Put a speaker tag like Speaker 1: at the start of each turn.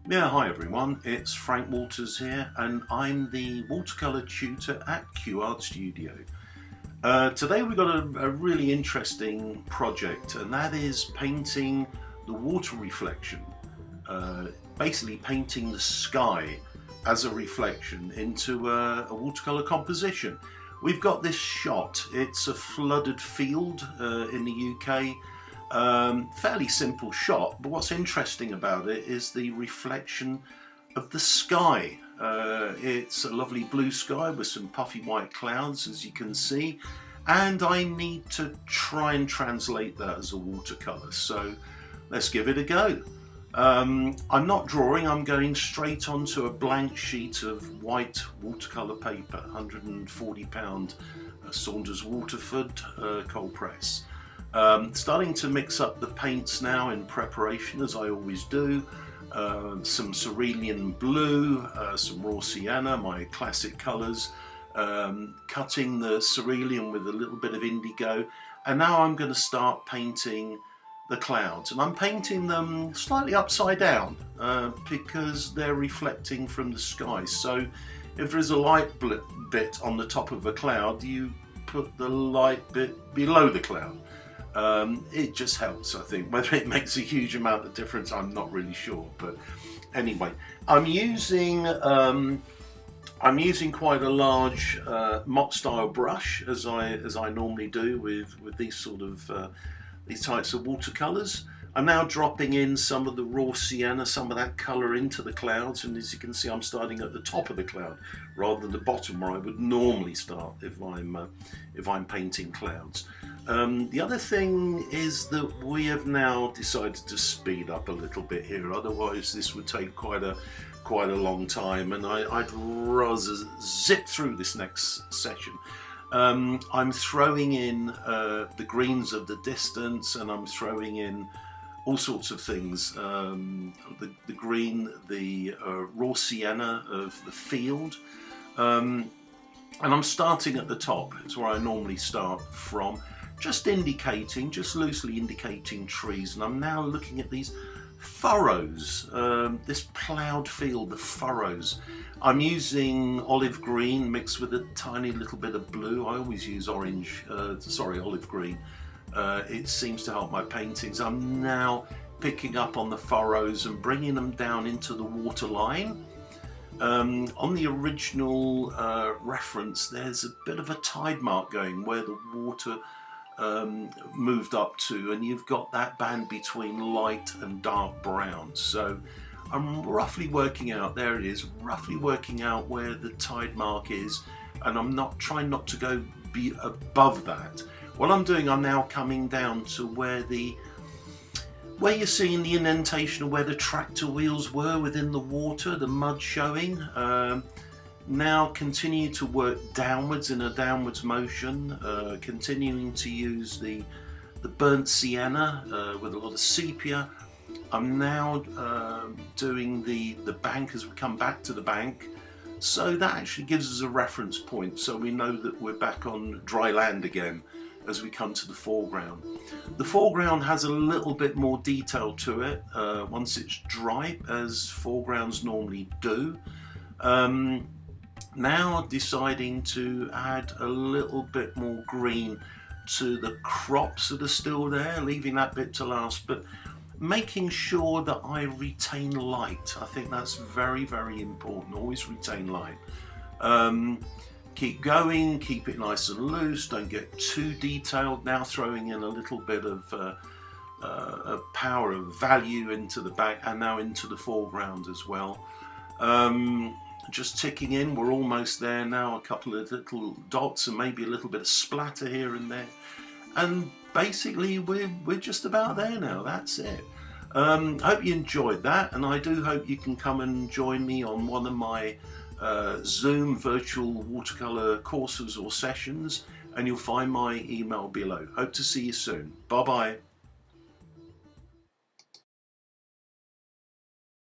Speaker 1: Yeah, hi everyone, it's Frank Walters here and I'm the watercolour tutor at Q-Art Studio. Today we've got a really interesting project, and that is painting the water reflection, basically painting the sky as a reflection into a watercolour composition. We've got this shot, it's a flooded field in the UK. Fairly simple shot, but what's interesting about it is the reflection of the sky. It's a lovely blue sky with some puffy white clouds, as you can see, and I need to try and translate that as a watercolour, so let's give it a go. I'm not drawing, I'm going straight onto a blank sheet of white watercolour paper, £140 Saunders Waterford cold press. Starting to mix up the paints now in preparation, as I always do. Some cerulean blue, some raw sienna, my classic colours, cutting the cerulean with a little bit of indigo, and now I'm going to start painting the clouds, and I'm painting them slightly upside down because they're reflecting from the sky. So if there is a light bit on the top of a cloud, you put the light bit below the cloud. It just helps, I think. Whether it makes a huge amount of difference, I'm not really sure. But anyway, I'm using quite a large mop style brush, as I normally do with these sort of these types of watercolors. I'm now dropping in some of the raw sienna, some of that color into the clouds, and as you can see, I'm starting at the top of the cloud rather than the bottom where I would normally start if I'm painting clouds. The other thing is that we have now decided to speed up a little bit here, otherwise this would take quite a long time, and I'd rather zip through this next session. I'm throwing in the greens of the distance, and I'm throwing in all sorts of things, the green, the raw sienna of the field, and I'm starting at the top. It's where I normally start from, just loosely indicating trees, and I'm now looking at these furrows, this ploughed field, the furrows. I'm using olive green mixed with a tiny little bit of blue. I always use olive green. It seems to help my paintings. I'm now picking up on the furrows and bringing them down into the water line. On the original reference, there's a bit of a tide mark going where the water moved up to, and you've got that band between light and dark brown. So I'm roughly working out, there it is, roughly working out where the tide mark is, and I'm not trying not to be above that. What I'm doing, I'm now coming down to where you're seeing the indentation of where the tractor wheels were within the water, the mud showing. Now continue to work downwards in a downwards motion, continuing to use the burnt sienna with a lot of sepia. I'm now doing the bank as we come back to the bank, so that actually gives us a reference point, so we know that we're back on dry land again as we come to the foreground. The foreground has a little bit more detail to it once it's dry, as foregrounds normally do. Now deciding to add a little bit more green to the crops that are still there, leaving that bit to last, but making sure that I retain light. I think that's very, very important. Always retain light. Keep going, keep it nice and loose, don't get too detailed. Now throwing in a little bit of power of value into the back and now into the foreground as well. Just ticking in, we're almost there now, a couple of little dots and maybe a little bit of splatter here and there, and basically we're just about there now. That's it. Hope you enjoyed that, and I do hope you can come and join me on one of my Zoom virtual watercolour courses or sessions, and you'll find my email below. Hope to see you soon. Bye bye.